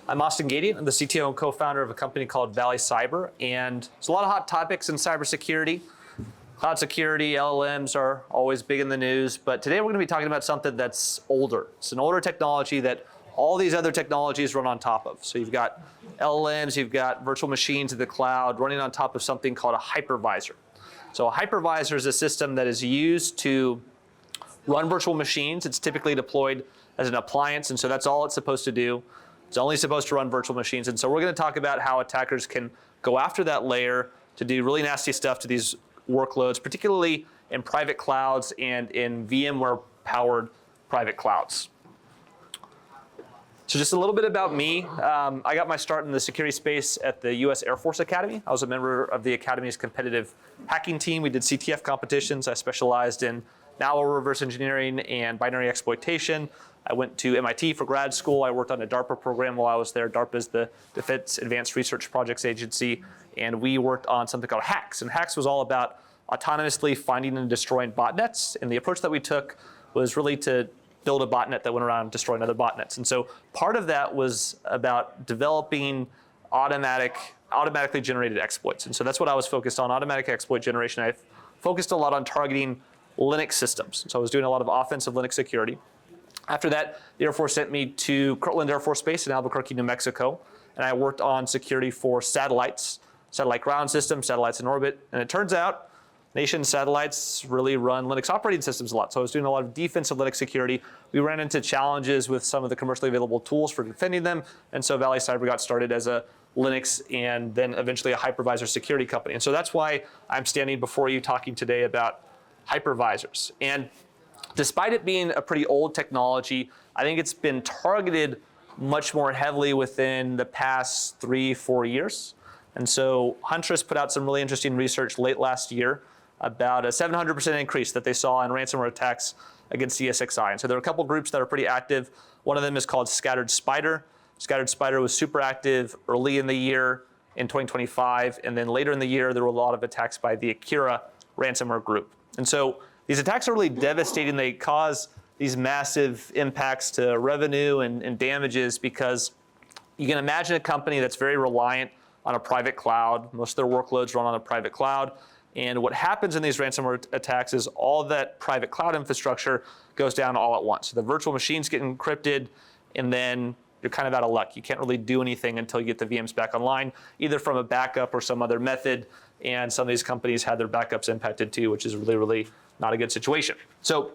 I'm Austin Gadient. I'm the CTO and co-founder of a company called Valley Cyber, and there's a lot of hot topics in cybersecurity. Cloud security, LLMs are always big in the news, but today we're going to be talking about something that's older. It's an older technology that all these other technologies run on top of. So you've got LLMs, you've got virtual machines in the cloud running on top of something called a hypervisor. So a hypervisor is a system that is used to run virtual machines. It's typically deployed as an appliance, and so that's all it's supposed to do. It's only supposed to run virtual machines. And so we're going to talk about how attackers can go after that layer to do really nasty stuff to these workloads, particularly in private clouds and in VMware-powered private clouds. So just a little bit about me. I got my start in the security space at the US Air Force Academy. I was a member of the Academy's competitive hacking team. We did CTF competitions. I specialized in malware reverse engineering and binary exploitation. I went to MIT for grad school. I worked on a DARPA program while I was there. DARPA is the Defense Advanced Research Projects Agency, and we worked on something called HACS. And HACS was all about autonomously finding and destroying botnets. And the approach that we took was really to build a botnet that went around destroying other botnets. And so part of that was about developing automatically generated exploits. And so that's what I was focused on, automatic exploit generation. I focused a lot on targeting Linux systems. So I was doing a lot of offensive Linux security. After that, the Air Force sent me to Kirtland Air Force Base in Albuquerque, New Mexico, and I worked on security for satellites, satellite ground systems, satellites in orbit. And it turns out nation satellites really run Linux operating systems a lot. So I was doing a lot of defensive Linux security. We ran into challenges with some of the commercially available tools for defending them. And so Valley Cyber got started as a Linux and then eventually a hypervisor security company. And so that's why I'm standing before you talking today about hypervisors. And despite it being a pretty old technology, I think it's been targeted much more heavily within the past 3-4 years. And so Huntress put out some really interesting research late last year about a 700% increase that they saw in ransomware attacks against ESXi. And so there are a couple groups that are pretty active. One of them is called Scattered Spider. Scattered Spider was super active early in the year in 2025. And then later in the year, there were a lot of attacks by the Akira ransomware group. And so these attacks are really devastating. They cause these massive impacts to revenue and damages because you can imagine a company that's very reliant on a private cloud. Most of their workloads run on a private cloud. And what happens in these ransomware attacks is all that private cloud infrastructure goes down all at once. So the virtual machines get encrypted, and then you're kind of out of luck. You can't really do anything until you get the VMs back online, either from a backup or some other method. And some of these companies had their backups impacted too, which is really, really not a good situation. So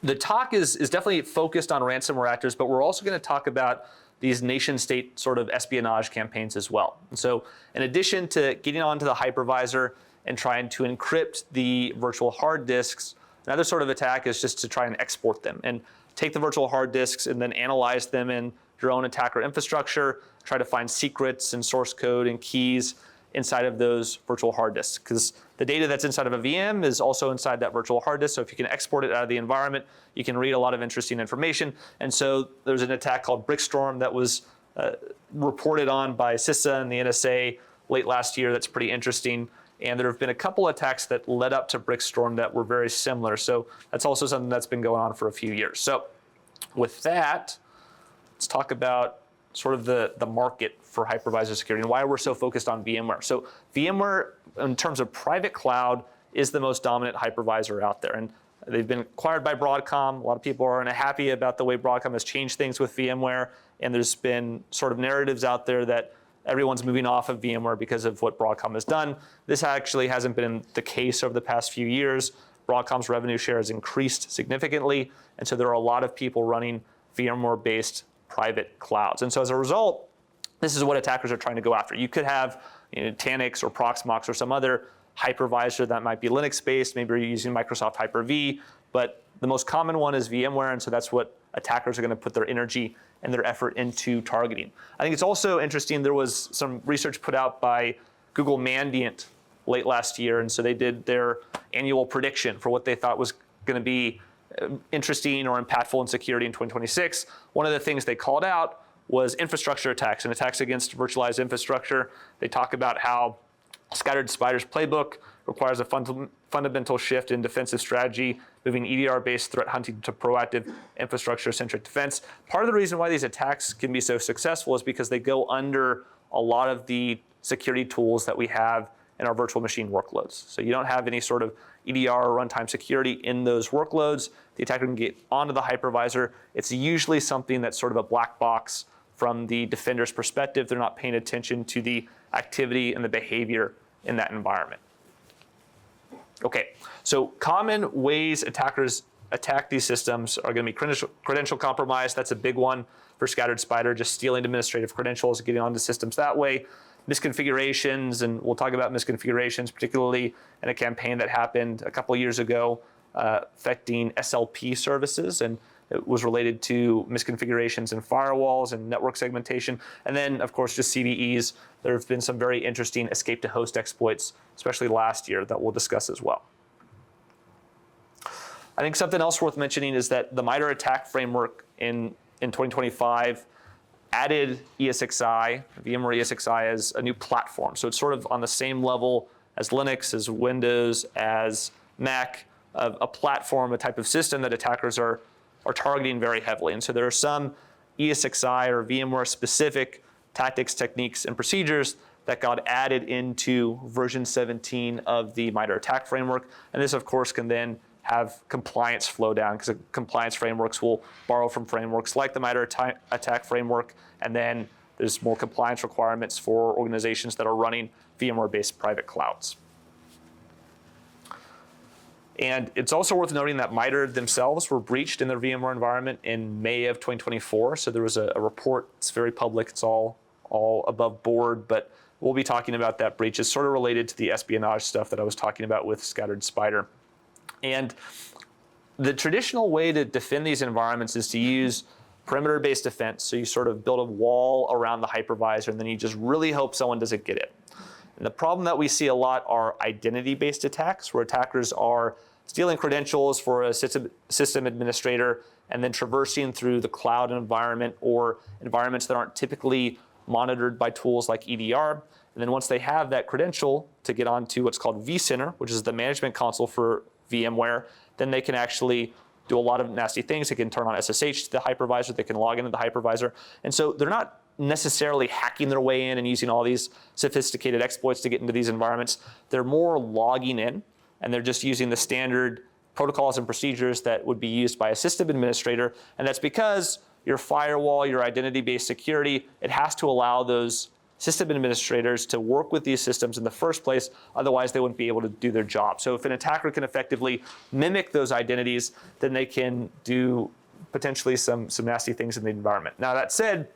the talk is definitely focused on ransomware actors, but we're also going to talk about these nation state sort of espionage campaigns as well. And so in addition to getting onto the hypervisor and trying to encrypt the virtual hard disks, another sort of attack is just to try and export them and take the virtual hard disks and then analyze them in your own attacker infrastructure, try to find secrets and source code and keys inside of those virtual hard disks, because the data that's inside of a VM is also inside that virtual hard disk. So if you can export it out of the environment, you can read a lot of interesting information. And so there's an attack called Brickstorm that was reported on by CISA and the NSA late last year that's pretty interesting. And there have been a couple attacks that led up to Brickstorm that were very similar. So that's also something that's been going on for a few years. So with that, let's talk about sort of the market for hypervisor security and why we're so focused on VMware. So VMware, in terms of private cloud, is the most dominant hypervisor out there. And they've been acquired by Broadcom. A lot of people aren't happy about the way Broadcom has changed things with VMware. And there's been sort of narratives out there that everyone's moving off of VMware because of what Broadcom has done. This actually hasn't been the case over the past few years. Broadcom's revenue share has increased significantly. And so there are a lot of people running VMware-based private clouds. And so as a result, this is what attackers are trying to go after. You could have Tanix or Proxmox or some other hypervisor that might be Linux-based. Maybe you're using Microsoft Hyper-V, but the most common one is VMware, and so that's what attackers are going to put their energy and their effort into targeting. I think it's also interesting, there was some research put out by Google Mandiant late last year, and so they did their annual prediction for what they thought was going to be interesting or impactful in security in 2026. One of the things they called out was infrastructure attacks and attacks against virtualized infrastructure. They talk about how Scattered Spider's playbook requires a fundamental shift in defensive strategy, moving EDR-based threat hunting to proactive infrastructure-centric defense. Part of the reason why these attacks can be so successful is because they go under a lot of the security tools that we have in our virtual machine workloads. So you don't have any sort of EDR or runtime security in those workloads. The attacker can get onto the hypervisor. It's usually something that's sort of a black box from the defender's perspective. They're not paying attention to the activity and the behavior in that environment. Okay, so common ways attackers attack these systems are going to be credential compromise. That's a big one for Scattered Spider, just stealing administrative credentials and getting onto systems that way. Misconfigurations, and we'll talk about misconfigurations, particularly in a campaign that happened a couple of years ago affecting SLP services, and it was related to misconfigurations in firewalls and network segmentation. And then, of course, just CVEs. There have been some very interesting escape to host exploits, especially last year, that we'll discuss as well. I think something else worth mentioning is that the MITRE ATT&CK framework in 2025 added ESXi, VMware ESXi, as a new platform. So it's sort of on the same level as Linux, as Windows, as Mac, a platform, a type of system that attackers are targeting very heavily. And so there are some ESXi or VMware specific tactics, techniques, and procedures that got added into version 17 of the MITRE ATT&CK framework. And this, of course, can then have compliance flow down, because compliance frameworks will borrow from frameworks like the MITRE ATT&CK framework, and then there's more compliance requirements for organizations that are running VMware-based private clouds. And it's also worth noting that MITRE themselves were breached in their VMware environment in May of 2024. So there was a report. It's very public. It's all above board, but we'll be talking about that breach. It's sort of related to the espionage stuff that I was talking about with Scattered Spider. And the traditional way to defend these environments is to use perimeter-based defense. So you sort of build a wall around the hypervisor, and then you just really hope someone doesn't get it. And the problem that we see a lot are identity-based attacks, where attackers are stealing credentials for a system administrator and then traversing through the cloud environment or environments that aren't typically monitored by tools like EDR. And then once they have that credential to get onto what's called vCenter, which is the management console for VMware, then they can actually do a lot of nasty things. They can turn on SSH to the hypervisor. They can log into the hypervisor. And so they're not necessarily hacking their way in and using all these sophisticated exploits to get into these environments. They're more logging in, and they're just using the standard protocols and procedures that would be used by a system administrator. And that's because your firewall, your identity-based security, it has to allow those system administrators to work with these systems in the first place. Otherwise, they wouldn't be able to do their job. So if an attacker can effectively mimic those identities, then they can do potentially some nasty things in the environment. Now, that said,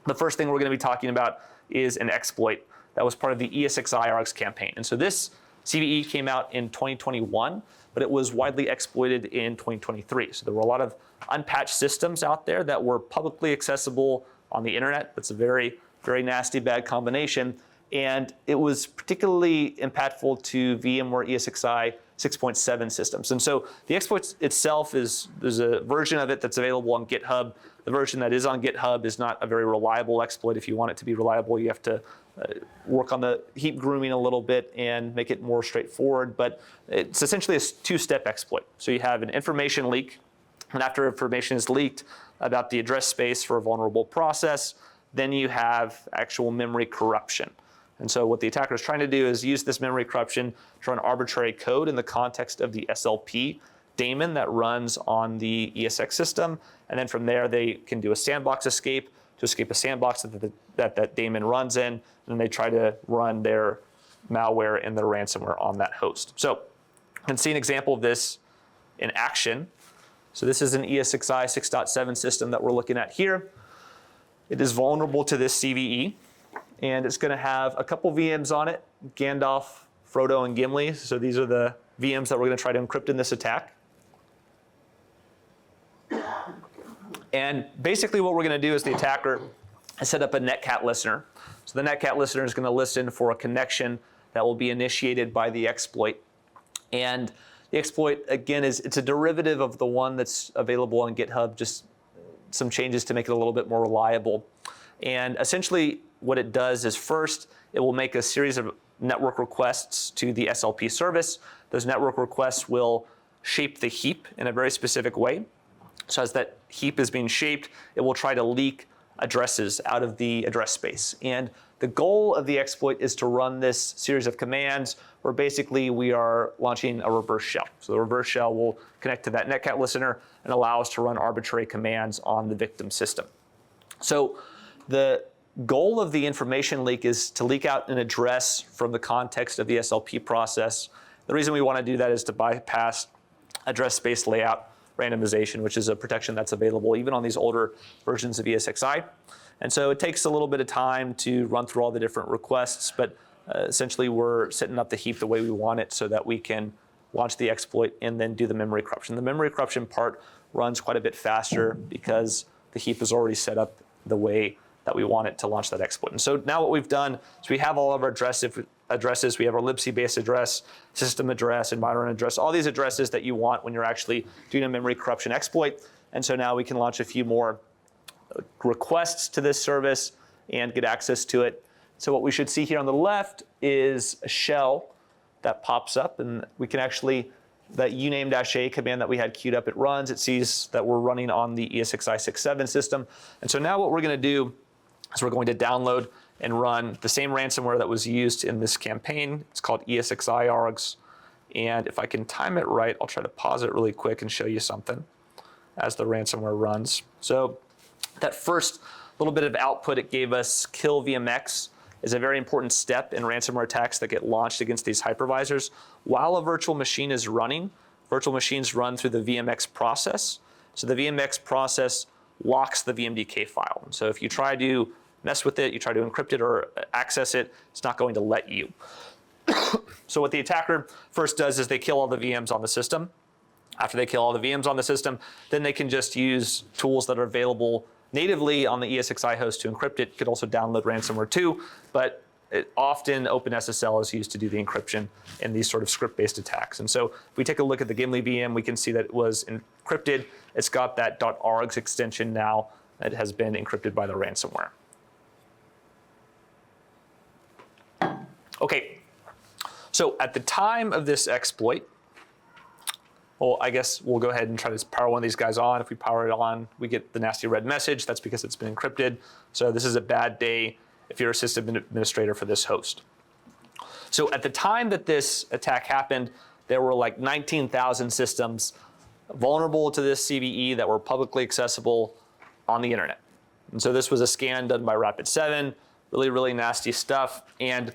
the first thing we're going to be talking about is an exploit that was part of the ESXi-RX campaign. And so this CVE came out in 2021, but it was widely exploited in 2023. So there were a lot of unpatched systems out there that were publicly accessible on the internet. That's a very, very nasty, bad combination. And it was particularly impactful to VMware ESXi 6.7 systems. And so the exploit itself there's a version of it that's available on GitHub. The version that is on GitHub is not a very reliable exploit. If you want it to be reliable, you have to work on the heap grooming a little bit and make it more straightforward. But it's essentially a two-step exploit. So you have an information leak, and after information is leaked about the address space for a vulnerable process, then you have actual memory corruption. And so what the attacker is trying to do is use this memory corruption to run arbitrary code in the context of the SLP daemon that runs on the ESX system. And then from there, they can do a sandbox escape to escape a sandbox that daemon runs in. And then they try to run their malware and their ransomware on that host. So you can see an example of this in action. So this is an ESXi 6.7 system that we're looking at here. It is vulnerable to this CVE. And it's going to have a couple VMs on it, Gandalf, Frodo, and Gimli. So these are the VMs that we're going to try to encrypt in this attack. And basically what we're going to do is the attacker has set up a netcat listener. So the netcat listener is going to listen for a connection that will be initiated by the exploit. And the exploit, again, it's a derivative of the one that's available on GitHub, just some changes to make it a little bit more reliable. And essentially what it does is first, it will make a series of network requests to the SLP service. Those network requests will shape the heap in a very specific way. So as that heap is being shaped, it will try to leak addresses out of the address space. And the goal of the exploit is to run this series of commands where basically we are launching a reverse shell. So the reverse shell will connect to that netcat listener and allow us to run arbitrary commands on the victim system. So the goal of the information leak is to leak out an address from the context of the SLP process. The reason we want to do that is to bypass address space layout randomization, which is a protection that's available even on these older versions of ESXi. And so it takes a little bit of time to run through all the different requests, but essentially we're setting up the heap the way we want it so that we can launch the exploit and then do the memory corruption. The memory corruption part runs quite a bit faster because the heap is already set up the way that we want it to launch that exploit. And so now what we've done is we have all of our addresses. We have our libc-based address, system address, environment address, all these addresses that you want when you're actually doing a memory corruption exploit. And so now we can launch a few more requests to this service and get access to it. So what we should see here on the left is a shell that pops up, and we can actually, that uname-a command that we had queued up, it runs. It sees that we're running on the ESXi 6.7 system. And so now what we're going to do is we're going to download and run the same ransomware that was used in this campaign. It's called ESXi args. And if I can time it right, I'll try to pause it really quick and show you something as the ransomware runs. So that first little bit of output it gave us, kill VMX, is a very important step in ransomware attacks that get launched against these hypervisors. While a virtual machine is running, virtual machines run through the VMX process. So the VMX process locks the VMDK file. And so if you try to mess with it, you try to encrypt it or access it, it's not going to let you. So what the attacker first does is they kill all the VMs on the system. After they kill all the VMs on the system, then they can just use tools that are available natively on the ESXi host to encrypt it. You could also download ransomware too, but often OpenSSL is used to do the encryption in these sort of script-based attacks. And so if we take a look at the Gimli VM, we can see that it was encrypted. It's got that .args extension now that has been encrypted by the ransomware. Okay, so at the time of this exploit, well, I guess we'll go ahead and try to power one of these guys on. If we power it on, we get the nasty red message. That's because it's been encrypted. So this is a bad day if you're a system administrator for this host. So at the time that this attack happened, there were like 19,000 systems vulnerable to this CVE that were publicly accessible on the internet. And so this was a scan done by Rapid7, really, really nasty stuff. And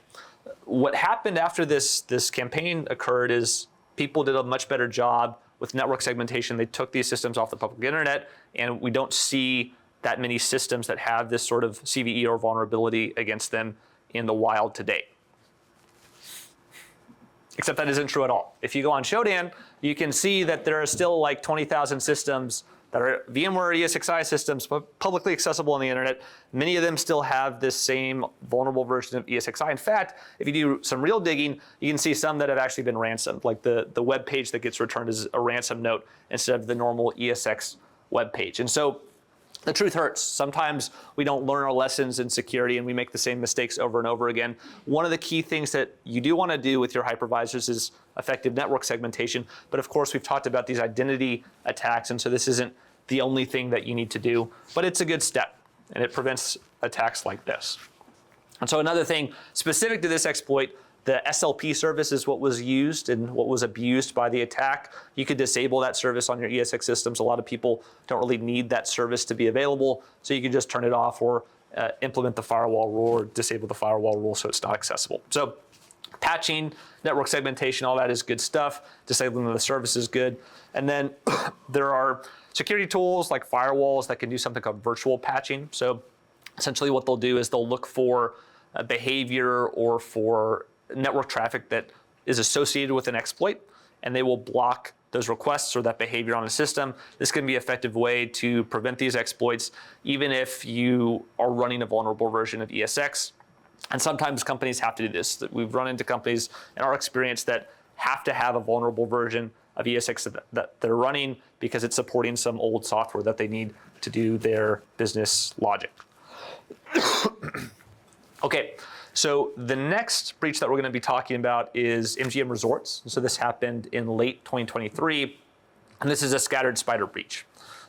what happened after this campaign occurred is people did a much better job with network segmentation. They took these systems off the public internet, and we don't see that many systems that have this sort of CVE or vulnerability against them in the wild today. Except that isn't true at all. If you go on Shodan, you can see that there are still like 20,000 systems that are VMware ESXi systems, publicly accessible on the internet. Many of them still have this same vulnerable version of ESXi. In fact, if you do some real digging, you can see some that have actually been ransomed, like the web page that gets returned is a ransom note instead of the normal ESX web page. And so the truth hurts. Sometimes we don't learn our lessons in security and we make the same mistakes over and over again. One of the key things that you do want to do with your hypervisors is effective network segmentation. But of course, we've talked about these identity attacks, and so this isn't the only thing that you need to do, but it's a good step, and it prevents attacks like this. And so another thing specific to this exploit, the SLP service is what was used and what was abused by the attack. You could disable that service on your ESX systems. A lot of people don't really need that service to be available, so you can just turn it off or implement the firewall rule or disable the firewall rule so it's not accessible. So patching, network segmentation, all that is good stuff. Disabling the service is good. And then there are security tools like firewalls that can do something called virtual patching. So essentially what they'll do is they'll look for behavior or for network traffic that is associated with an exploit, and they will block those requests or that behavior on a system. This can be an effective way to prevent these exploits, even if you are running a vulnerable version of ESX. And sometimes companies have to do this. We've run into companies in our experience that have to have a vulnerable version of ESX that they're running because it's supporting some old software that they need to do their business logic. Okay, So the next breach that we're going to be talking about is MGM Resorts. So this happened in late 2023, and this is a Scattered Spider breach.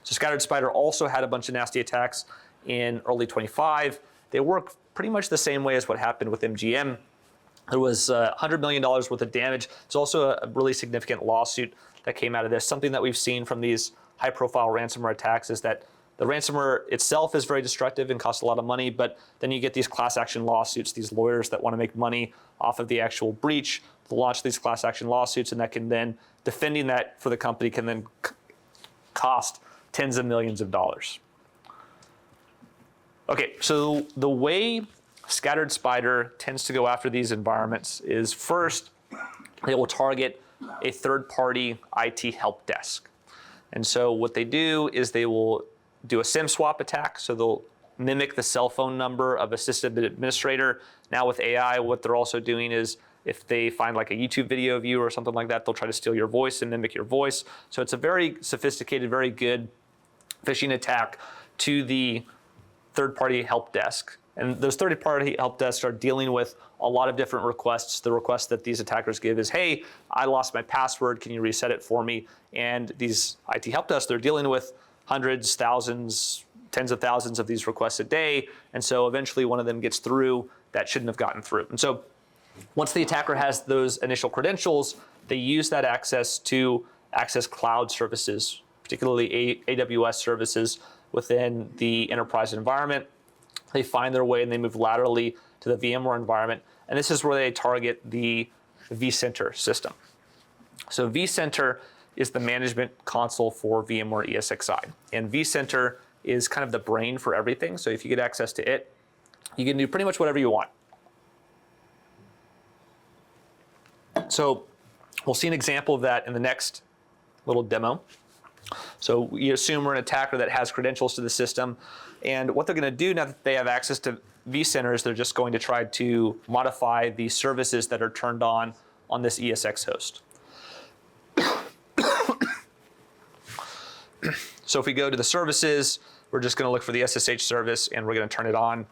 So Scattered Spider also had a bunch of nasty attacks in early 25. They work pretty much the same way as what happened with MGM. There was $100 million worth of damage. There's also a really significant lawsuit that came out of this. Something that we've seen from these high-profile ransomware attacks is that the ransomware itself is very destructive and costs a lot of money, but then you get these class action lawsuits, these lawyers that want to make money off of the actual breach. They'll launch these class action lawsuits, and that can then, defending that for the company can then cost tens of millions of dollars. Okay, so the way Scattered Spider tends to go after these environments is first, they will target a third-party IT help desk. And so what they do is they will do a SIM swap attack. So they'll mimic the cell phone number of a system administrator. Now with AI, what they're also doing is if they find like a YouTube video of you or something like that, they'll try to steal your voice and mimic your voice. So it's a very sophisticated, very good phishing attack to the third-party help desk. And those third-party help desks are dealing with a lot of different requests. The request that these attackers give is, hey, I lost my password, can you reset it for me? And these IT help desks, they're dealing with hundreds, thousands, tens of thousands of these requests a day. And so eventually one of them gets through that shouldn't have gotten through. And so once the attacker has those initial credentials, they use that access to access cloud services, particularly AWS services within the enterprise environment. They find their way and they move laterally to the VMware environment. And this is where they target the vCenter system. So vCenter is the management console for VMware ESXi. And vCenter is kind of the brain for everything. So if you get access to it, you can do pretty much whatever you want. So we'll see an example of that in the next little demo. So you assume we're an attacker that has credentials to the system. And what they're going to do now that they have access to vCenter is they're just going to try to modify the services that are turned on this ESX host. So if we go to the services, we're just going to look for the SSH service and we're going to turn it on.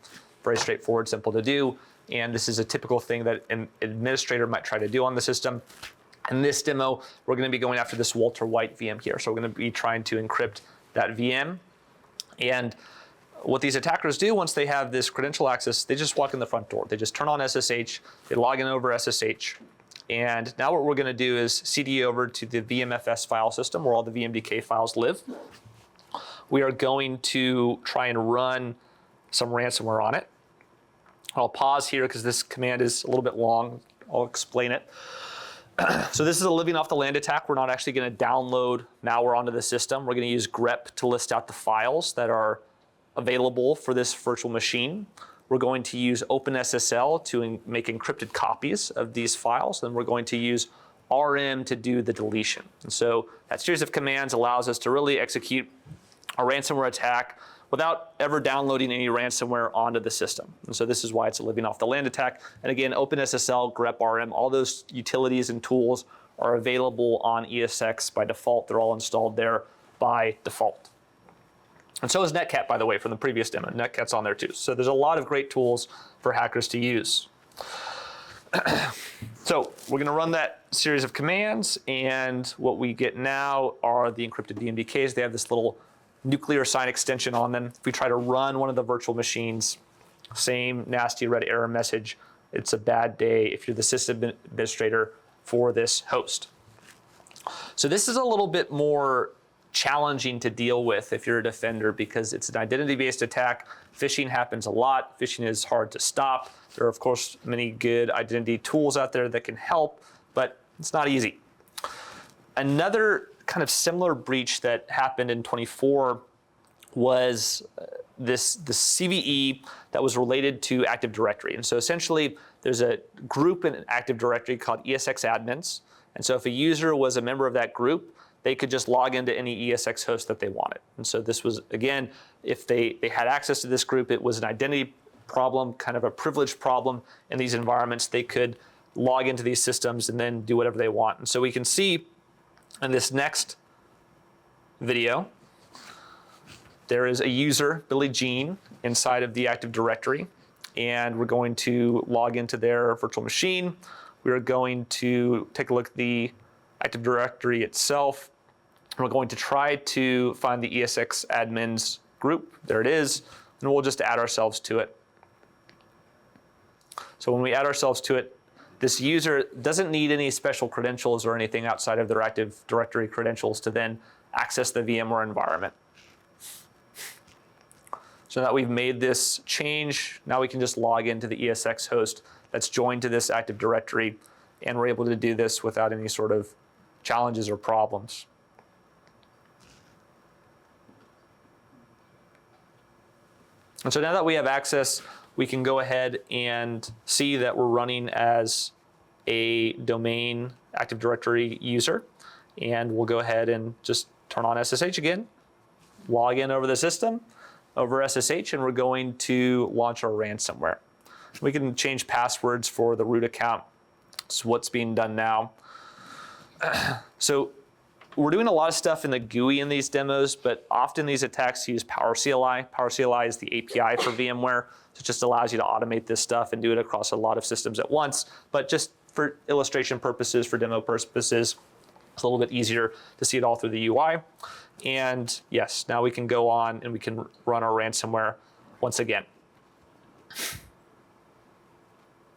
Very straightforward, simple to do. And this is a typical thing that an administrator might try to do on the system. In this demo, we're going to be going after this Walter White VM here. So we're going to be trying to encrypt that VM. And what these attackers do once they have this credential access, they just walk in the front door. They just turn on SSH, they log in over SSH. And now what we're going to do is CD over to the VMFS file system where all the VMDK files live. We are going to try and run some ransomware on it. I'll pause here because this command is a little bit long. I'll explain it. So this is a living off the land attack. We're not actually going to download malware onto the system. We're going to use grep to list out the files that are available for this virtual machine. We're going to use OpenSSL to make encrypted copies of these files. Then we're going to use RM to do the deletion. And so that series of commands allows us to really execute a ransomware attack without ever downloading any ransomware onto the system. And so this is why it's a living off the land attack. And again, OpenSSL, grep, RM, all those utilities and tools are available on ESX by default. They're all installed there by default. And so is Netcat, by the way, from the previous demo. Netcat's on there too. So there's a lot of great tools for hackers to use. So we're going to run that series of commands, and what we get now are the encrypted VMDKs. They have this little nuclear sign extension on them. If we try to run one of the virtual machines, same nasty red error message. It's a bad day if you're the system administrator for this host. So this is a little bit more challenging to deal with if you're a defender because it's an identity-based attack. Phishing happens a lot. Phishing is hard to stop. There are, of course, many good identity tools out there that can help, but it's not easy. Another kind of similar breach that happened in 24 was the CVE that was related to Active Directory. And so essentially, there's a group in Active Directory called ESX admins. And so if a user was a member of that group, they could just log into any ESX host that they wanted. And so this was, again, if they had access to this group, it was an identity problem, kind of a privilege problem in these environments. They could log into these systems and then do whatever they want. And so we can see in this next video, there is a user, Billie Jean, inside of the Active Directory. and we're going to log into their virtual machine. We're going to take a look at the Active Directory itself. We're going to try to find the ESX admins group. There it is. And we'll just add ourselves to it. So when we add ourselves to it, this user doesn't need any special credentials or anything outside of their Active Directory credentials to then access the VMware environment. So now that we've made this change, now we can just log into the ESX host that's joined to this Active Directory, and we're able to do this without any sort of challenges or problems. And so now that we have access, we can go ahead and see that we're running as a domain Active Directory user. And we'll go ahead and just turn on SSH again, log in over the system, over SSH, and we're going to launch our ransomware. We can change passwords for the root account. It's what's being done now. So we're doing a lot of stuff in the GUI in these demos, but often these attacks use PowerCLI. PowerCLI is the API for VMware, so it just allows you to automate this stuff and do it across a lot of systems at once. But just for illustration purposes, for demo purposes, it's a little bit easier to see it all through the UI. And yes, now we can go on and we can run our ransomware once again.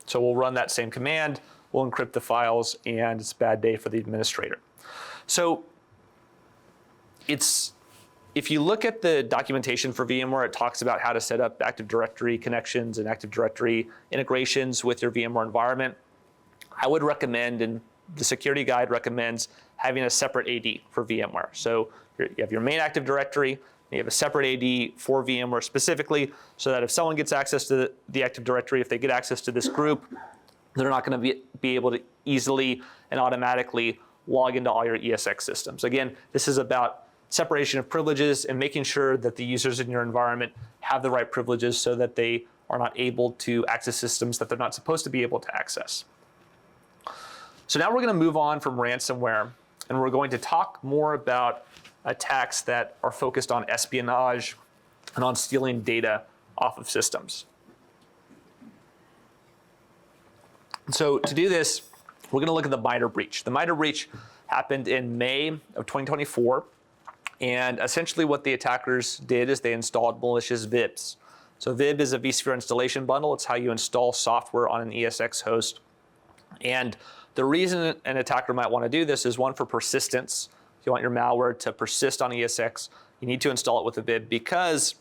So we'll run that same command, we'll encrypt the files, and it's a bad day for the administrator. So if you look at the documentation for VMware, it talks about how to set up Active Directory connections and Active Directory integrations with your VMware environment. I would recommend, and the security guide recommends, having a separate AD for VMware. So you have your main Active Directory, and you have a separate AD for VMware specifically, so that if someone gets access to the Active Directory, if they get access to this group, they're not going to be able to easily and automatically log into all your ESX systems. Again, this is about separation of privileges and making sure that the users in your environment have the right privileges so that they are not able to access systems that they're not supposed to be able to access. So now we're going to move on from ransomware, and we're going to talk more about attacks that are focused on espionage and on stealing data off of systems. So to do this, we're going to look at the MITRE breach. The MITRE breach happened in May of 2024, and essentially what the attackers did is they installed malicious VIBs. So VIB is a vSphere installation bundle. It's how you install software on an ESX host. And the reason an attacker might want to do this is, one, for persistence. If you want your malware to persist on ESX, you need to install it with a VIB, because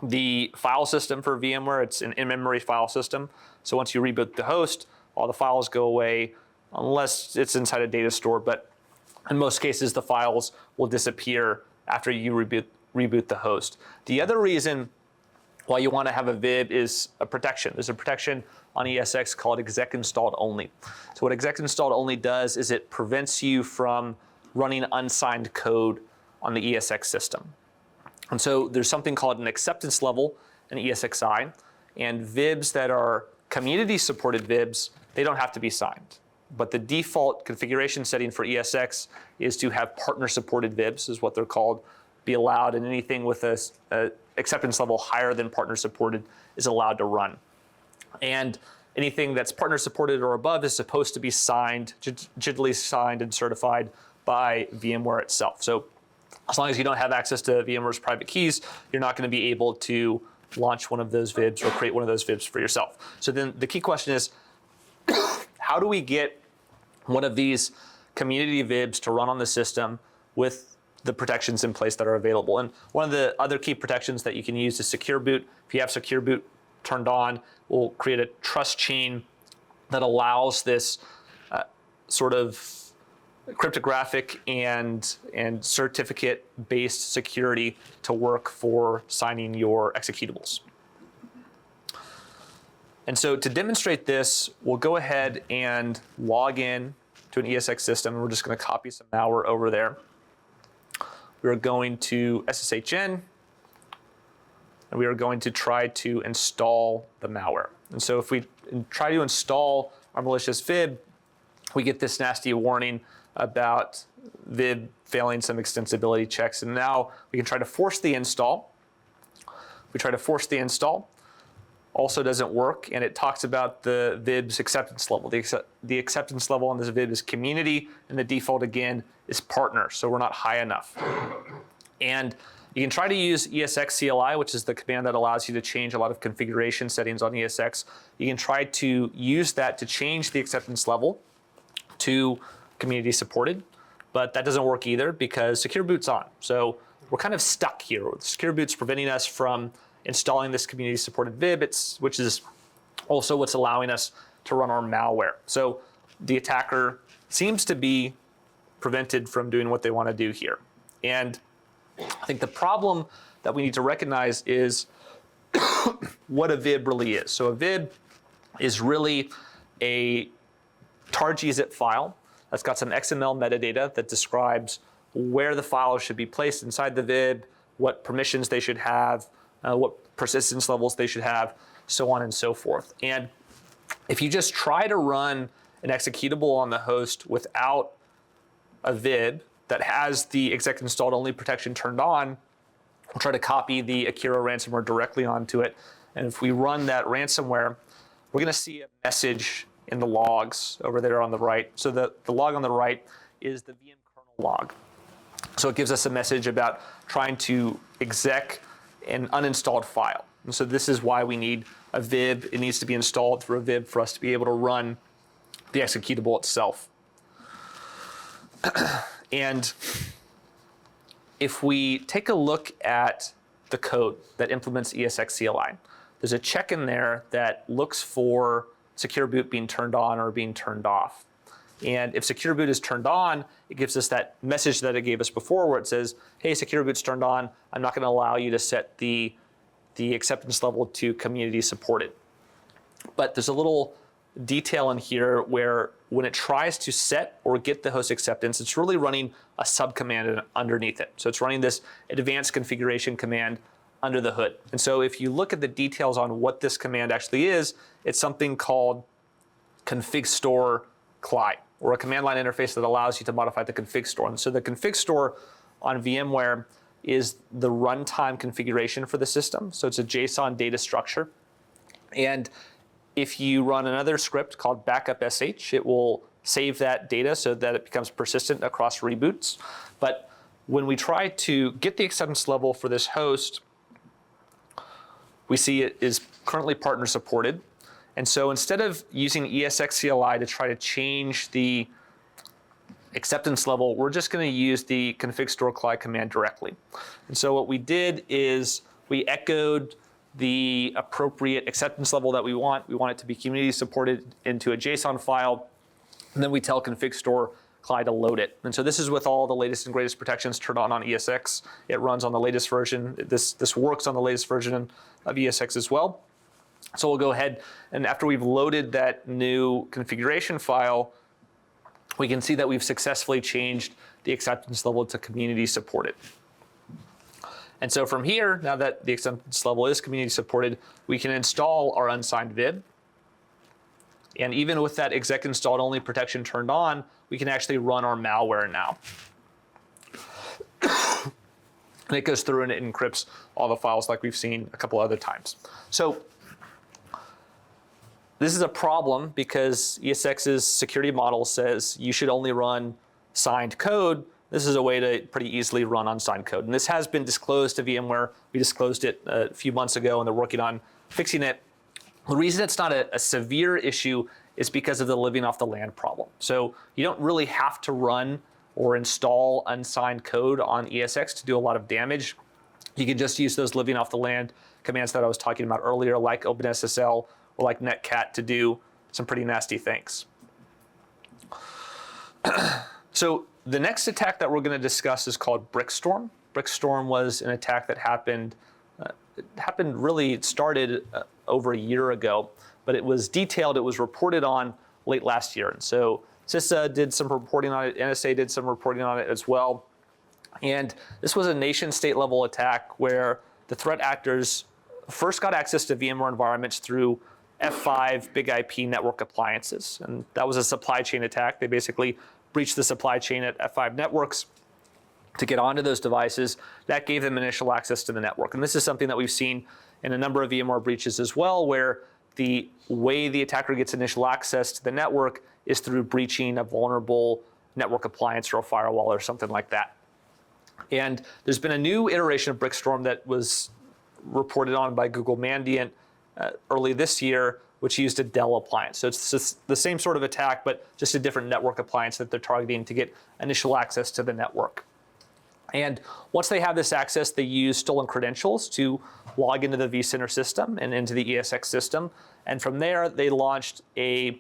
the file system for VMware, it's an in-memory file system. So once you reboot the host, all the files go away, unless it's inside a data store. But in most cases, the files will disappear after you reboot the host. The other reason why you want to have a VIB is a protection. There's a protection on ESX called exec installed only. So what exec installed only does is it prevents you from running unsigned code on the ESX system. And so there's something called an acceptance level, an ESXi, and VIBs that are community supported VIBs, they don't have to be signed. But the default configuration setting for ESX is to have partner supported VIBs, is what they're called, be allowed, and anything with a acceptance level higher than partner supported is allowed to run. And anything that's partner supported or above is supposed to be signed, digitally signed and certified by VMware itself. So as long as you don't have access to VMware's private keys, you're not going to be able to launch one of those VIBs or create one of those VIBs for yourself. So then the key question is, how do we get one of these community VIBs to run on the system with the protections in place that are available? And one of the other key protections that you can use is Secure Boot. If you have Secure Boot turned on, we'll create a trust chain that allows this sort of cryptographic and certificate-based security to work for signing your executables. And so to demonstrate this, we'll go ahead and log in to an ESX system. We're just going to copy some malware over there. We're going to SSH in, and we are going to try to install the malware. And so if we try to install our malicious VIB, we get this nasty warning about VIB failing some extensibility checks. And now we can try to force the install. We try to force the install. also doesn't work, and it talks about the VIB's acceptance level. The acceptance level on this VIB is community, and the default again is partner, so we're not high enough. And you can try to use ESX CLI, which is the command that allows you to change a lot of configuration settings on ESX. You can try to use that to change the acceptance level to community supported, but that doesn't work either because Secure Boot's on. So we're kind of stuck here. Secure Boot's preventing us from installing this community supported VIB, which is also what's allowing us to run our malware. So the attacker seems to be prevented from doing what they want to do here. And I think the problem that we need to recognize is what a VIB really is. So a VIB is really a tar.gzip file that's got some XML metadata that describes where the files should be placed inside the VIB, what permissions they should have, what persistence levels they should have, so on and so forth. And if you just try to run an executable on the host without a VIB that has the exec installed only protection turned on, we'll try to copy the Akira ransomware directly onto it. And if we run that ransomware, we're going to see a message in the logs over there on the right. So the log on the right is the VM kernel log. So it gives us a message about trying to exec an uninstalled file. And so this is why we need a VIB. It needs to be installed through a VIB for us to be able to run the executable itself. And if we take a look at the code that implements ESX CLI, there's a check in there that looks for Secure Boot being turned on or being turned off. And if Secure Boot is turned on, it gives us that message that it gave us before where it says, hey, Secure Boot's turned on. I'm not going to allow you to set the acceptance level to community supported. But there's a little detail in here where when it tries to set or get the host acceptance, it's really running a subcommand underneath it. So it's running this advanced configuration command under the hood. And so if you look at the details on what this command actually is, it's something called config store CLI, or a command line interface that allows you to modify the config store. And so the config store on VMware is the runtime configuration for the system. So it's a JSON data structure. And if you run another script called backup.sh, it will save that data so that it becomes persistent across reboots. But when we try to get the acceptance level for this host, we see it is currently partner supported. And so instead of using ESX CLI to try to change the acceptance level, we're just going to use the config store CLI command directly. And so what we did is we echoed the appropriate acceptance level that we want. We want it to be community supported into a JSON file. And then we tell config store CLI to load it. And so this is with all the latest and greatest protections turned on ESX. It runs on the latest version. This works on the latest version of ESX as well. So we'll go ahead, and after we've loaded that new configuration file, we can see that we've successfully changed the acceptance level to community supported. And so from here, now that the acceptance level is community supported, we can install our unsigned VIB. And even with that exec installed only protection turned on, we can actually run our malware now. And it goes through and it encrypts all the files like we've seen a couple other times. So this is a problem because ESX's security model says you should only run signed code. This is a way to pretty easily run unsigned code. And this has been disclosed to VMware. We disclosed it a few months ago and they're working on fixing it. The reason it's not a severe issue is because of the living off the land problem. So you don't really have to run or install unsigned code on ESX to do a lot of damage. You can just use those living off the land commands that I was talking about earlier, like OpenSSL or like netcat, to do some pretty nasty things. So the next attack that we're going to discuss is called Brickstorm. Brickstorm was an attack that happened, it started over a year ago, but it was detailed, it was reported on late last year. And so CISA did some reporting on it, NSA did some reporting on it as well. And this was a nation state level attack where the threat actors first got access to VMware environments through F5 big IP network appliances. And that was a supply chain attack. They basically breached the supply chain at F5 networks to get onto those devices, that gave them initial access to the network. And this is something that we've seen in a number of VMware breaches as well, where the way the attacker gets initial access to the network is through breaching a vulnerable network appliance or a firewall or something like that. And there's been a new iteration of Brickstorm that was reported on by Google Mandiant early this year, which used a Dell appliance. So it's just the same sort of attack, but just a different network appliance that they're targeting to get initial access to the network. And once they have this access, they use stolen credentials to log into the vCenter system and into the ESX system. And from there, they launched a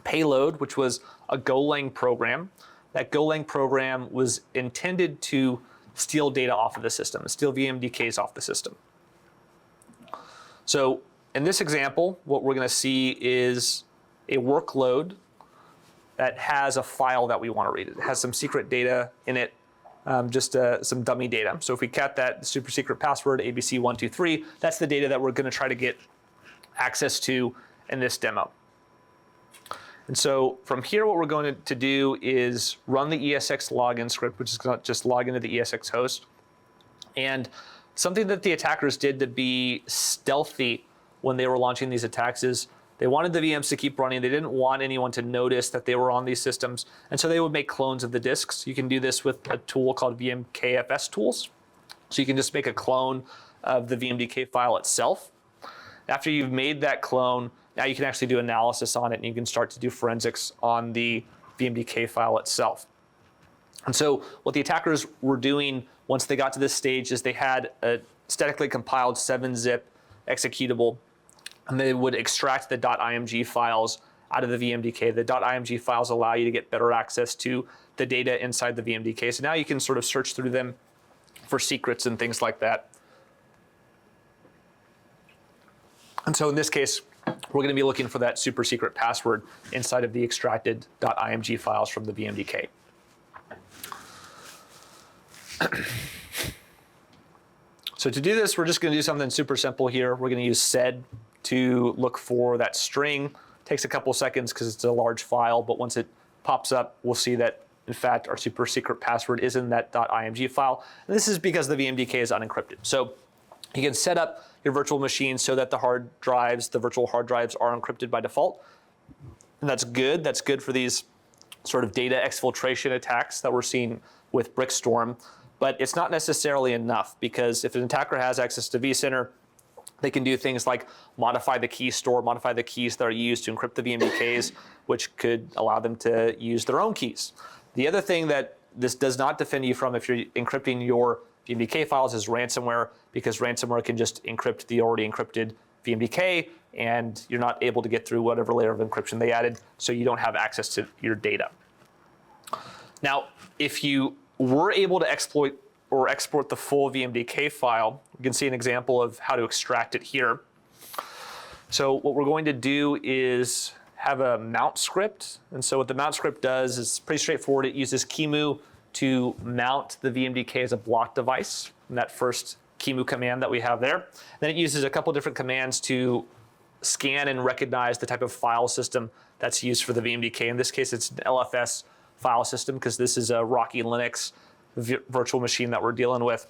payload, which was a Golang program. That Golang program was intended to steal data off of the system, steal VMDKs off the system. So in this example, what we're going to see is a workload that has a file that we want to read. It has some secret data in it, just some dummy data. So if we cat that super secret password, ABC123, that's the data that we're going to try to get access to in this demo. And so from here, what we're going to do is run the ESX login script, which is going to just log into the ESX host. And something that the attackers did to be stealthy when they were launching these attacks is they wanted the VMs to keep running. They didn't want anyone to notice that they were on these systems. And so they would make clones of the disks. You can do this with a tool called VMKFS tools. So you can just make a clone of the VMDK file itself. After you've made that clone, now you can actually do analysis on it, and you can start to do forensics on the VMDK file itself. And so what the attackers were doing once they got to this stage is they had a statically compiled 7-zip executable, and they would extract the .img files out of the VMDK. The .img files allow you to get better access to the data inside the VMDK. So now you can sort of search through them for secrets and things like that. And so in this case, we're going to be looking for that super secret password inside of the extracted .img files from the VMDK. So to do this, we're just going to do something super simple here. We're going to use sed to look for that string. It takes a couple seconds because it's a large file, but once it pops up, we'll see that, in fact, our super secret password is in that .img file. And this is because the VMDK is unencrypted. So you can set up your virtual machine so that the hard drives, the virtual hard drives, are encrypted by default. And that's good. That's good for these sort of data exfiltration attacks that we're seeing with Brickstorm. But it's not necessarily enough, because if an attacker has access to vCenter, they can do things like modify the key store, modify the keys that are used to encrypt the VMDKs, which could allow them to use their own keys. The other thing that this does not defend you from if you're encrypting your VMDK files is ransomware, because ransomware can just encrypt the already encrypted VMDK, and you're not able to get through whatever layer of encryption they added, so you don't have access to your data. Now, if you were able to exploit or export the full VMDK file, you can see an example of how to extract it here. So what we're going to do is have a mount script. And so what the mount script does is pretty straightforward. It uses QEMU to mount the VMDK as a block device, in that first QEMU command that we have there. Then it uses a couple different commands to scan and recognize the type of file system that's used for the VMDK. In this case, it's an LFS file system, because this is a Rocky Linux virtual machine that we're dealing with.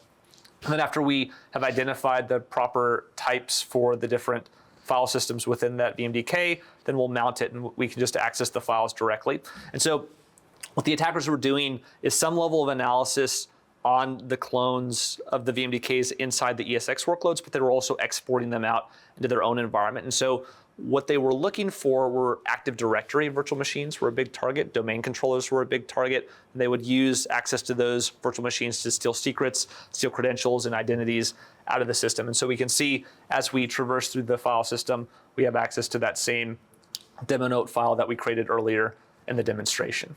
And then after we have identified the proper types for the different file systems within that VMDK, then we'll mount it and we can just access the files directly. And so what the attackers were doing is some level of analysis on the clones of the VMDKs inside the ESX workloads, but they were also exporting them out into their own environment. And so what they were looking for were Active Directory virtual machines were a big target, domain controllers were a big target, and they would use access to those virtual machines to steal secrets, steal credentials and identities out of the system. And so we can see as we traverse through the file system, we have access to that same demo note file that we created earlier in the demonstration.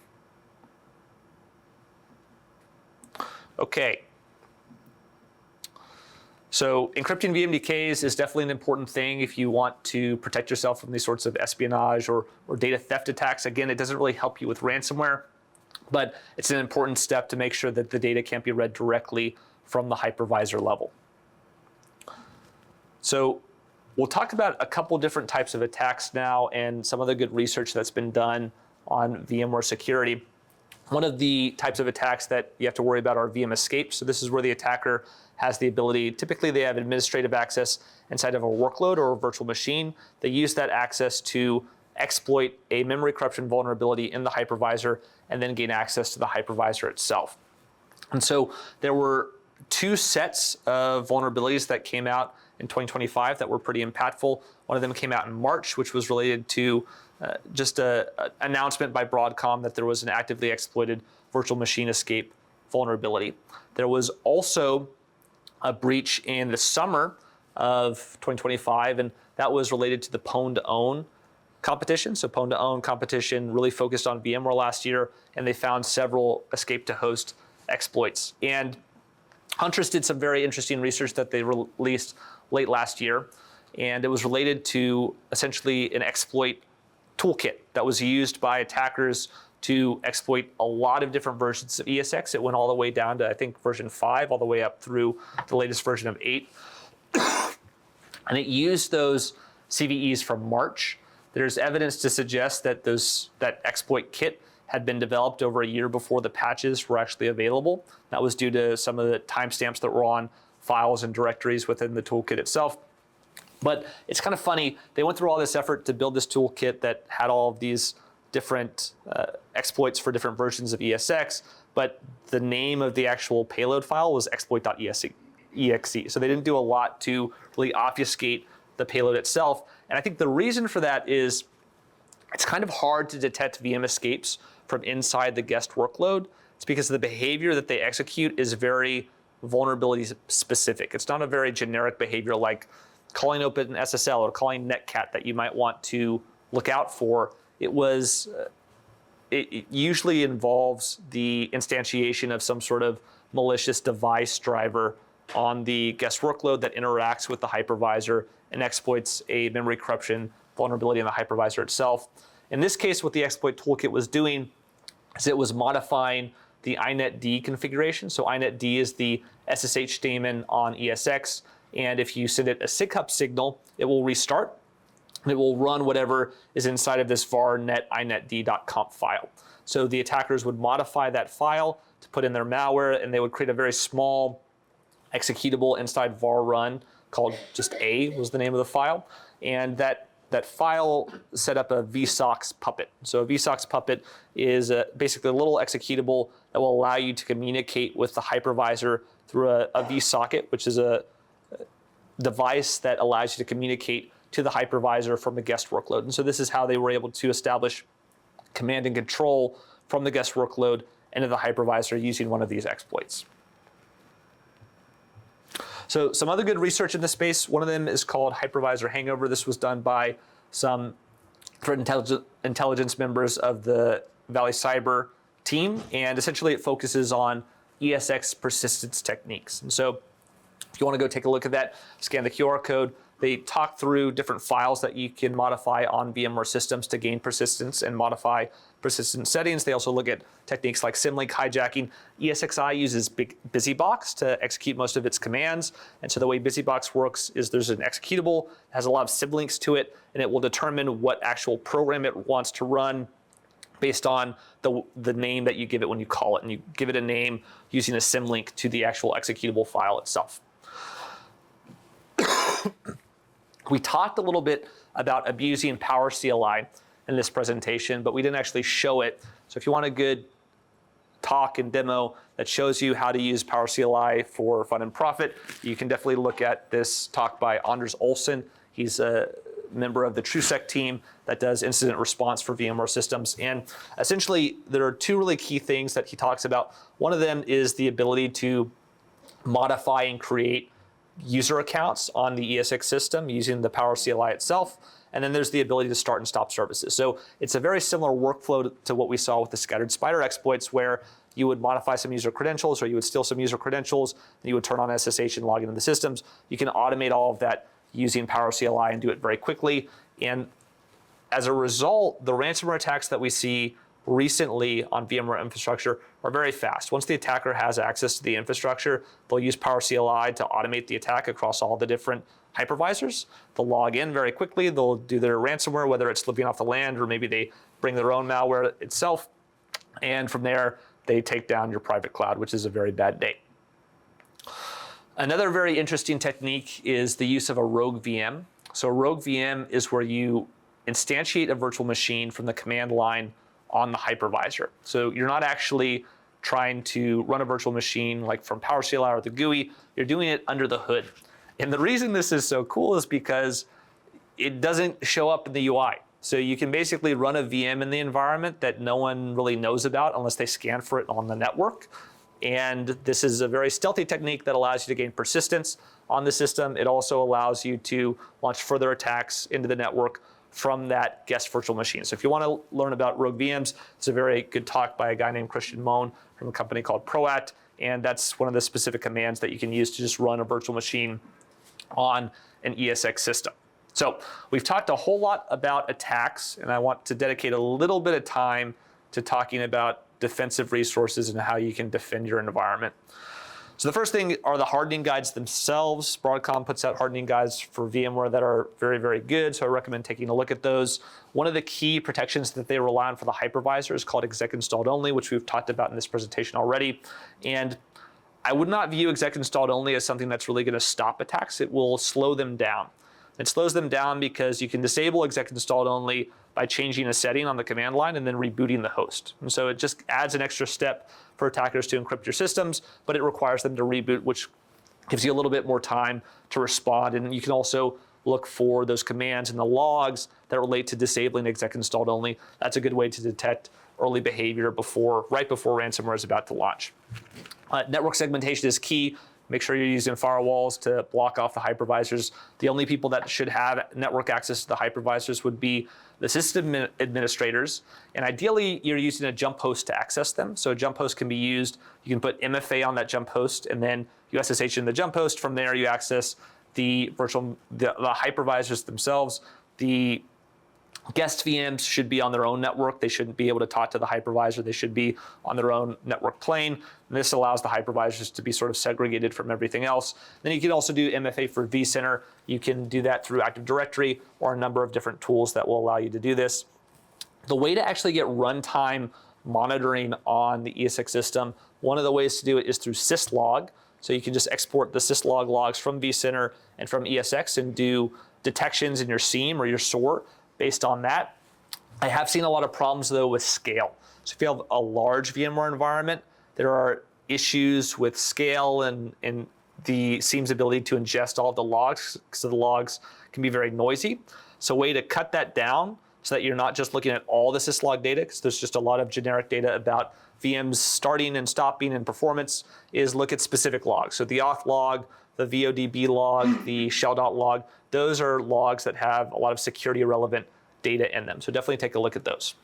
Okay. So encrypting VMDKs is definitely an important thing if you want to protect yourself from these sorts of espionage or data theft attacks. Again, it doesn't really help you with ransomware, but it's an important step to make sure that the data can't be read directly from the hypervisor level. So we'll talk about a couple different types of attacks now and some of the good research that's been done on VMware security. One of the types of attacks that you have to worry about are VM escapes. So this is where the attacker has the ability, typically they have administrative access inside of a workload or a virtual machine. They use that access to exploit a memory corruption vulnerability in the hypervisor and then gain access to the hypervisor itself. And so there were two sets of vulnerabilities that came out in 2025 that were pretty impactful. One of them came out in March, which was related to just an announcement by Broadcom that there was an actively exploited virtual machine escape vulnerability. There was also a breach in the summer of 2025, and that was related to the pwn-to-own competition. So pwn-to-own competition really focused on VMware last year, and they found several escape-to-host exploits. And Huntress did some very interesting research that they released late last year, and it was related to essentially an exploit toolkit that was used by attackers to exploit a lot of different versions of ESX. It went all the way down to, I think, version 5, all the way up through the latest version of 8. And it used those CVEs from March. There's evidence to suggest that that exploit kit had been developed over a year before the patches were actually available. That was due to some of the timestamps that were on files and directories within the toolkit itself. But it's kind of funny, they went through all this effort to build this toolkit that had all of these different exploits for different versions of ESX, but the name of the actual payload file was exploit.exe. So they didn't do a lot to really obfuscate the payload itself. And I think the reason for that is it's kind of hard to detect VM escapes from inside the guest workload. It's because the behavior that they execute is very vulnerability specific. It's not a very generic behavior like calling open SSL or calling netcat that you might want to look out for. It usually involves the instantiation of some sort of malicious device driver on the guest workload that interacts with the hypervisor and exploits a memory corruption vulnerability in the hypervisor itself. In this case, what the exploit toolkit was doing is it was modifying the inetd configuration. So inetd is the SSH daemon on ESX, and if you send it a SIGHUP signal, it will restart, and it will run whatever is inside of this var net inetd.conf file. So the attackers would modify that file to put in their malware, and they would create a very small executable inside var run called just A was the name of the file, and that file set up a vSOX puppet. So a vSOX puppet is basically a little executable that will allow you to communicate with the hypervisor through a vSocket, which is a device that allows you to communicate to the hypervisor from the guest workload. And so this is how they were able to establish command and control from the guest workload into the hypervisor using one of these exploits. So some other good research in this space, one of them is called Hypervisor Hangover. This was done by some threat intelligence members of the Valley Cyber team, and essentially it focuses on ESX persistence techniques. And so if you want to go take a look at that, scan the QR code. They talk through different files that you can modify on VMware systems to gain persistence and modify persistent settings. They also look at techniques like symlink hijacking. ESXi uses BusyBox to execute most of its commands. And so the way BusyBox works is there's an executable, has a lot of symlinks to it, and it will determine what actual program it wants to run based on the name that you give it when you call it. And you give it a name using a symlink to the actual executable file itself. We talked a little bit about abusing Power CLI in this presentation, but we didn't actually show it. So if you want a good talk and demo that shows you how to use Power CLI for fun and profit, you can definitely look at this talk by Anders Olsen. He's a member of the TrueSec team that does incident response for VMware systems. And essentially, there are two really key things that he talks about. One of them is the ability to modify and create user accounts on the ESX system using the Power CLI itself. And then there's the ability to start and stop services. So it's a very similar workflow to what we saw with the scattered spider exploits, where you would modify some user credentials or you would steal some user credentials, and you would turn on SSH and log into the systems. You can automate all of that using Power CLI and do it very quickly. And as a result, the ransomware attacks that we see recently on VMware infrastructure are very fast. Once the attacker has access to the infrastructure, they'll use Power CLI to automate the attack across all the different hypervisors. They'll log in very quickly. They'll do their ransomware, whether it's living off the land or maybe they bring their own malware itself. And from there, they take down your private cloud, which is a very bad day. Another very interesting technique is the use of a rogue VM. So a rogue VM is where you instantiate a virtual machine from the command line on the hypervisor. So you're not actually trying to run a virtual machine like from PowerShell or the GUI, you're doing it under the hood. And the reason this is so cool is because it doesn't show up in the UI. So you can basically run a VM in the environment that no one really knows about unless they scan for it on the network. And this is a very stealthy technique that allows you to gain persistence on the system. It also allows you to launch further attacks into the network from that guest virtual machine. So if you want to learn about rogue VMs, it's a very good talk by a guy named Christian Mohn from a company called Proact. And that's one of the specific commands that you can use to just run a virtual machine on an ESX system. So we've talked a whole lot about attacks, and I want to dedicate a little bit of time to talking about defensive resources and how you can defend your environment. So the first thing are the hardening guides themselves. Broadcom puts out hardening guides for VMware that are very, very good, so I recommend taking a look at those. One of the key protections that they rely on for the hypervisor is called exec installed only, which we've talked about in this presentation already. And I would not view exec installed only as something that's really going to stop attacks. It will slow them down. It slows them down because you can disable exec installed only by changing a setting on the command line and then rebooting the host. And so it just adds an extra step for attackers to encrypt your systems, but it requires them to reboot, which gives you a little bit more time to respond. And you can also look for those commands in the logs that relate to disabling exec installed only. That's a good way to detect early behavior right before ransomware is about to launch. Network segmentation is key. Make sure you're using firewalls to block off the hypervisors. The only people that should have network access to the hypervisors would be the system administrators. And ideally, you're using a jump host to access them. So a jump host can be used. You can put MFA on that jump host and then you SSH in the jump host. From there, you access the hypervisors themselves. The guest VMs should be on their own network. They shouldn't be able to talk to the hypervisor. They should be on their own network plane. And this allows the hypervisors to be sort of segregated from everything else. Then you can also do MFA for vCenter. You can do that through Active Directory or a number of different tools that will allow you to do this. The way to actually get runtime monitoring on the ESX system, one of the ways to do it is through syslog. So you can just export the syslog logs from vCenter and from ESX and do detections in your SIEM or your SOAR based on that. I have seen a lot of problems though with scale. So if you have a large VMware environment, there are issues with scale and the SIEM's ability to ingest all of the logs, so the logs can be very noisy. So a way to cut that down so that you're not just looking at all the syslog data, because there's just a lot of generic data about VMs starting and stopping and performance, is look at specific logs. So the auth log, the VODB log, the shell.log, those are logs that have a lot of security relevant data in them. So definitely take a look at those.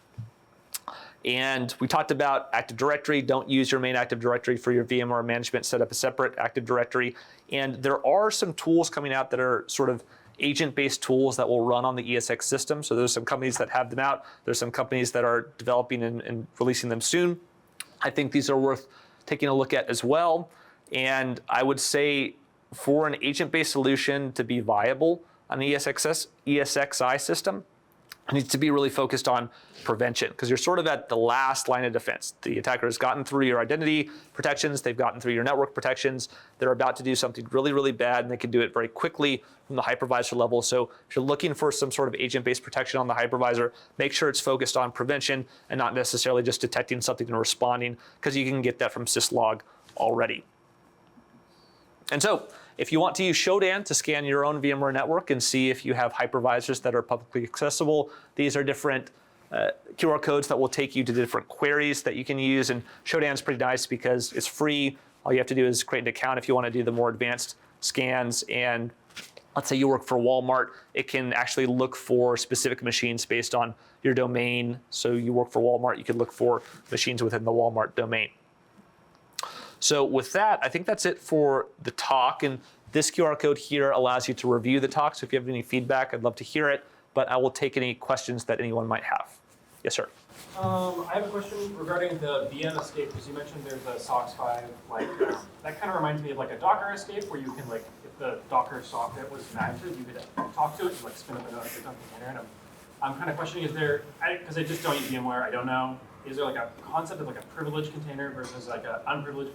And we talked about Active Directory. Don't use your main Active Directory for your VMware management. Set up a separate Active Directory. And there are some tools coming out that are sort of agent-based tools that will run on the ESX system. So there's some companies that have them out. There's some companies that are developing and releasing them soon. I think these are worth taking a look at as well. And I would say for an agent-based solution to be viable on the ESXi system, it needs to be really focused on prevention, because you're sort of at the last line of defense. The attacker has gotten through your identity protections, they've gotten through your network protections, they're about to do something really, really bad, and they can do it very quickly from the hypervisor level. So if you're looking for some sort of agent-based protection on the hypervisor, make sure it's focused on prevention and not necessarily just detecting something and responding, because you can get that from syslog already. And so, if you want to use Shodan to scan your own VMware network and see if you have hypervisors that are publicly accessible, these are different QR codes that will take you to different queries that you can use. And Shodan's pretty nice because it's free. All you have to do is create an account if you want to do the more advanced scans. And let's say you work for Walmart, it can actually look for specific machines based on your domain. So you work for Walmart, you can look for machines within the Walmart domain. So with that, I think that's it for the talk. And this QR code here allows you to review the talk. So if you have any feedback, I'd love to hear it. But I will take any questions that anyone might have. Yes, sir. I have a question regarding the VM escape, because you mentioned there's a SOX 5, that kind of reminds me of like a Docker escape, where you can if the Docker socket was active, you could talk to it and spin up a node or something in there. And I'm kind of questioning, is there, because I just don't use VMware, I don't know, is there like a concept of like a privileged container versus like a unprivileged,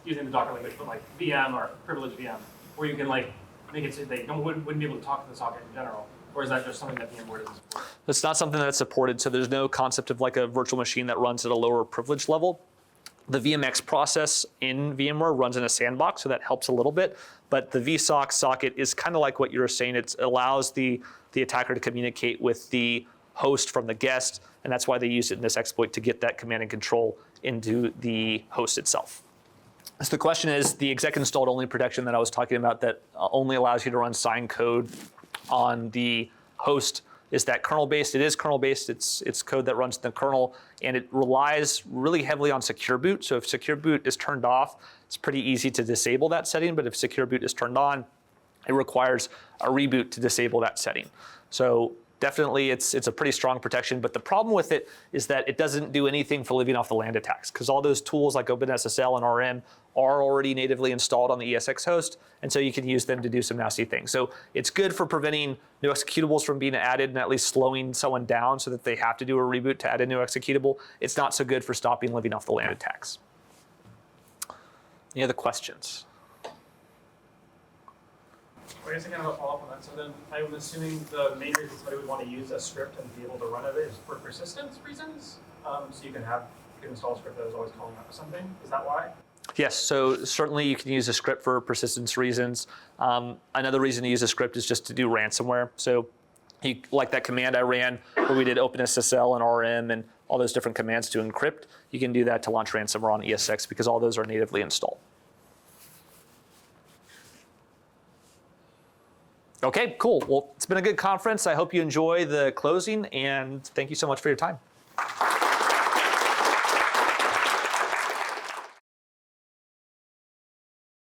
using the Docker language, but like VM or privileged VM, where you can like make it so they wouldn't be able to talk to the socket in general? Or is that just something that VMware doesn't support? It's not something that's supported, so there's no concept of like a virtual machine that runs at a lower privilege level. The VMX process in VMware runs in a sandbox, so that helps a little bit. But the vSoc socket is kind of like what you were saying. It allows the attacker to communicate with the host from the guest, and that's why they use it in this exploit to get that command and control into the host itself. So the question is, the exec installed only protection that I was talking about that only allows you to run signed code on the host, is that kernel-based? It is kernel-based. It's code that runs in the kernel, and it relies really heavily on secure boot. So if secure boot is turned off, it's pretty easy to disable that setting. But if secure boot is turned on, it requires a reboot to disable that setting. So definitely, it's a pretty strong protection. But the problem with it is that it doesn't do anything for living off the land attacks, because all those tools like OpenSSL and RM are already natively installed on the ESX host, and so you can use them to do some nasty things. So it's good for preventing new executables from being added and at least slowing someone down so that they have to do a reboot to add a new executable. It's not so good for stopping living off the land attacks. Any other questions? I guess I kind of a follow-up on that. So then I'm assuming the main reason somebody would want to use a script and be able to run it is for persistence reasons. So you can install a script that is always calling out for something. Is that why? Yes, so certainly you can use a script for persistence reasons. Another reason to use a script is just to do ransomware. So like that command I ran where we did OpenSSL and RM and all those different commands to encrypt, you can do that to launch ransomware on ESX because all those are natively installed. Okay, cool. Well, it's been a good conference. I hope you enjoy the closing, and thank you so much for your time.